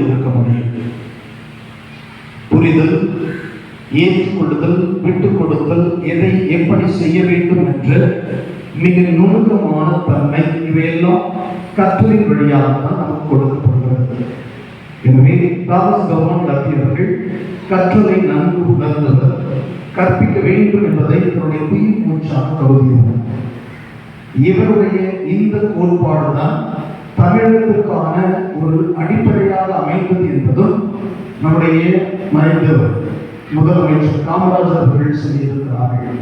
இருக்க முடியும். புரிதல், ஏற்றுக்கொள்ளுதல், விட்டுக் கொடுத்தல், எதை எப்படி செய்ய வேண்டும் என்ற மிக நுணுக்கமான தன்மை இவையெல்லாம் கற்றலின் வழியாகத்தான் நமக்கு கொடுக்கப்படுகிறது. எனவே தாமஸ் கவர்மன் அவர்கள் கற்றலை நன்கு உணர்ந்தவர், கற்பிக்க வேண்டும் என்பதை தன்னுடைய உயிர் மூச்சாக கருதினார். இவருடைய இந்த கோட்பாடுதான் தமிழகத்திற்கான ஒரு அடிப்படையாக அமைந்தது என்பதும் நம்முடைய மறைந்தவர் முதலமைச்சர் காமராஜர் அவர்கள் சொல்லியிருக்கிறார்கள்.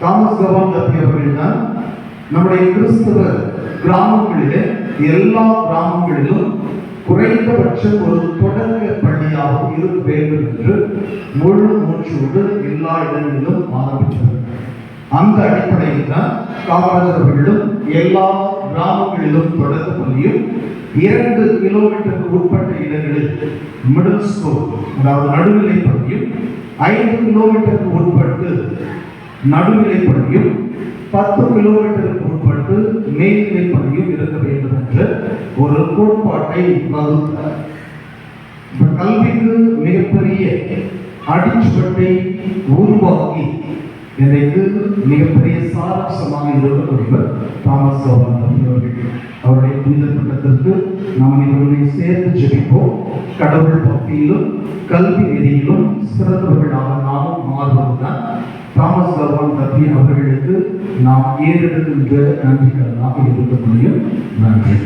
தாமஸ் கவர்மன் அவர்கள் தான் நம்முடைய கிறிஸ்தவ கிராமங்களிலே எல்லா கிராமங்களிலும் குறைந்தபட்சம் ஒரு தொடக்க பள்ளியாக இருக்க வேண்டும் என்று முழு மூச்சோடு எல்லா இடங்களிலும் ஆரம்பித்தது. அந்த அடிப்படையில் தான் காமராஜர் அவர்களும் எல்லா கிராமங்களிலும் தொடக்க பள்ளியும் 2 கிலோமீட்டருக்கு உட்பட்ட இடங்களில் மிடில் ஸ்கூல், அதாவது நடுநிலை பள்ளியும், 5 கிலோமீட்டருக்கு உட்பட்டு நடுநிலை பள்ளியும், 10 கிலோமீட்டருக்கு உட்பட்டு மேல்நிலை பள்ளியும் இருக்க வேண்டும் என்ற ஒரு கோட்பாட்டை வகுத்தார். கல்விக்கு மிகப்பெரிய அடிச்சுவட்டை உருவாக்கி இன்றைக்கு மிகப்பெரிய சாராம்சமாக இருக்கக்கூடியவர் தாமஸ் கவர்மன் அவர்கள். அவருடைய புனித பட்டத்திற்கு நாம் இவர்களை சேர்த்து ஜெபிப்போம். கடவுள் பக்தியிலும் கல்வி நெறியிலும் சிறந்தவர்களாக நாமும் மாறுவதுதான் தாமஸ் கவர்மன் அவர்களுக்கு நாம் ஏறெடுக்கின்ற நன்றிகளாக இருக்க முடியும். நன்றி.